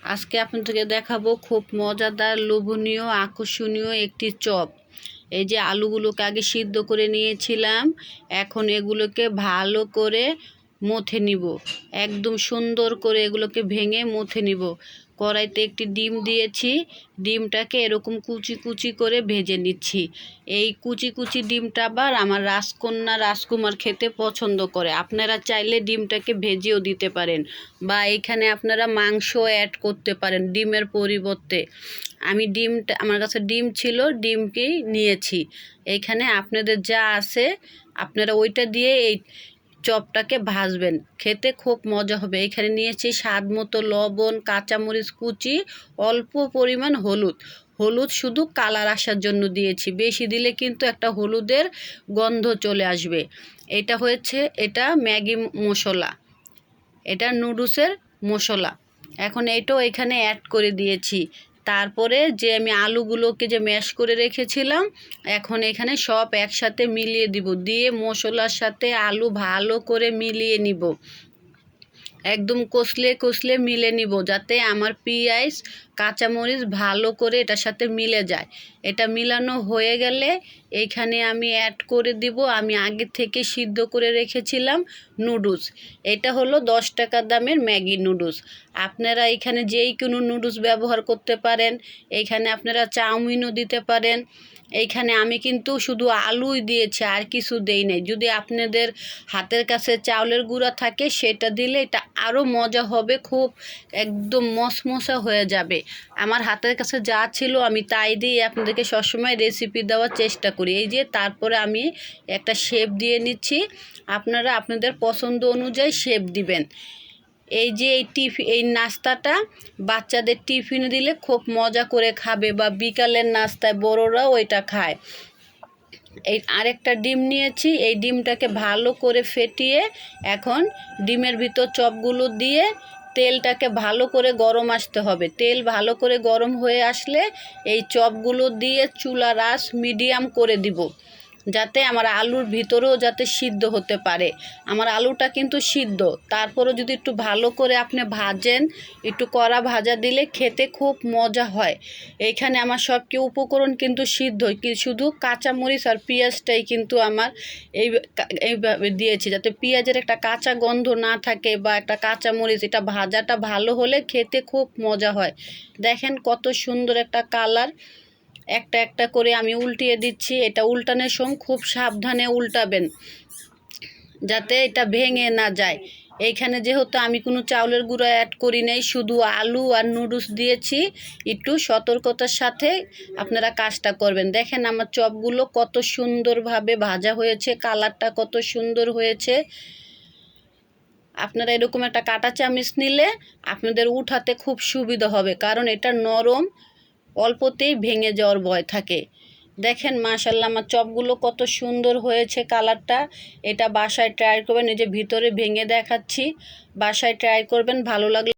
আজকে আপনাদেরকে দেখাবো খুব মজাদার, লোভনীয়, আকর্ষণীয় একটি চপ। এই যে আলুগুলোকে আগে সিদ্ধ করে নিয়েছিলাম, এখন এগুলোকে ভালো করে মথে নিব। একদম সুন্দর করে এগুলোকে ভেঙে মথে নিব। কড়াইতে একটি ডিম দিয়েছি, ডিমটাকে এরকম কুচি কুচি করে ভেজে নিচ্ছি। এই কুচি কুচি ডিমটা আবার আমার রাজকন্যা রাজকুমার খেতে পছন্দ করে। আপনারা চাইলে ডিমটাকে ভেজেও দিতে পারেন, বা এখানে আপনারা মাংস অ্যাড করতে পারেন ডিমের পরিবর্তে। আমি ডিমটা, আমার কাছে ডিম ছিল, ডিমকেই নিয়েছি। এইখানে আপনাদের যা আছে আপনারা ওইটা দিয়ে এই চপটাকে ভাজবেন, খেতে খুব মজা হবে। এখানে নিয়েছি স্বাদ মতো লবণ, কাঁচামরিচ কুচি, অল্প পরিমাণ হলুদ শুধু কালার আসার জন্য দিয়েছি, বেশি দিলে কিন্তু একটা হলুদের গন্ধ চলে আসবে। এটা ম্যাগি মশলা, এটা নুডলসের মশলা। এখন এইটাও এখানে অ্যাড করে দিয়েছি। তারপরে যে আমি আলুগুলোকে যে ম্যাশ করে রেখেছিলাম, এখন এখানে সব একসাথে মিলিয়ে দিব। দিয়ে মশলার সাথে আলু ভালো করে মিলিয়ে নিব, একদম কষলে মিলে নিব, যাতে আমার পেঁয়াজ কাঁচামরিচ ভালো করে এটার সাথে মিলে যায়। এটা মিলানো হয়ে গেলে এইখানে আমি অ্যাড করে দিব আমি আগে থেকে সিদ্ধ করে রেখেছিলাম নুডলস। এটা হলো 10 টাকা দামের ম্যাগি নুডলস। আপনারা এখানে যেই কোনো নুডলস ব্যবহার করতে পারেন, এইখানে আপনারা চাউমিনও দিতে পারেন। এইখানে আমি কিন্তু শুধু আলুই দিয়েছি, আর কিছু দেই নাই। যদি আপনাদের হাতের কাছে চাউলের গুঁড়া থাকে সেটা দিলে এটা আরও মজা হবে, খুব একদম মশমশা হয়ে যাবে। আমার হাতের কাছে যা ছিল আমি তাই দিয়ে আপনাদেরকে সবসময় রেসিপি দেওয়ার চেষ্টা করি। এই যে তারপরে আমি একটা শেপ দিয়ে নিচ্ছি, আপনারা আপনাদের পছন্দ অনুযায়ী শেপ দিবেন। এই যে এই নাস্তাটা বাচ্চাদের টিফিনে দিলে খুব মজা করে খাবে, বা বিকালের নাস্তায় বড়রাও এটা খায়। এই আরেকটা ডিম নিয়েছি, এই ডিমটাকে ভালো করে ফেটিয়ে এখন ডিমের ভিতর চপগুলো দিয়ে তেলটাকে ভালো করে গরম আসতে হবে। তেল ভালো করে গরম হয়ে আসলে এই চপগুলো দিয়ে চুলার আঁচ মিডিয়াম করে দিব, যাতে আমার আলুর ভিতরেও যাতে সিদ্ধ হতে পারে। আমার আলুটা কিন্তু সিদ্ধ, তারপরেও যদি একটু ভালো করে আপনি ভাজেন, একটু কড়া ভাজা দিলে খেতে খুব মজা হয়। এইখানে আমার সব উপকরণ কিন্তু সিদ্ধ, শুধু কাঁচামরিচ আর পেঁয়াজটাই কিন্তু আমার এইভাবে দিয়েছি, যাতে পেঁয়াজের একটা কাঁচা গন্ধ না থাকে, বা একটা কাঁচামরিচ, এটা ভাজাটা ভালো হলে খেতে খুব মজা হয়। দেখেন কত সুন্দর একটা কালার। একটা একটা করে আমি উল্টিয়ে দিচ্ছি। এটা উল্টানোর সময় খুব সাবধানে উল্টাবেন, যাতে এটা ভেঙে না যায়। এইখানে যেহেতু আমি কোনো চাউলের গুঁড়ো অ্যাড করি নাই, শুধু আলু আর নুডলস দিয়েছি, একটু সতর্কতার সাথে আপনারা কাজটা করবেন। দেখেন আমার চপগুলো কত সুন্দরভাবে ভাজা হয়েছে, কালারটা কত সুন্দর হয়েছে। আপনারা এরকম একটা কাঁটা চামচ নিলে আপনাদের উঠাতে খুব সুবিধা হবে, কারণ এটা নরম, অল্পতেই ভেঙে যাওয়ার ভয় থাকে। দেখেন মাশাআল্লাহ আমার চপগুলো কত সুন্দর হয়েছে কালারটা। এটা বাসায় ট্রাই করবেন, এই যে ভিতরে ভেঙে দেখাচ্ছি, বাসায় ট্রাই করবেন। ভালো লাগলে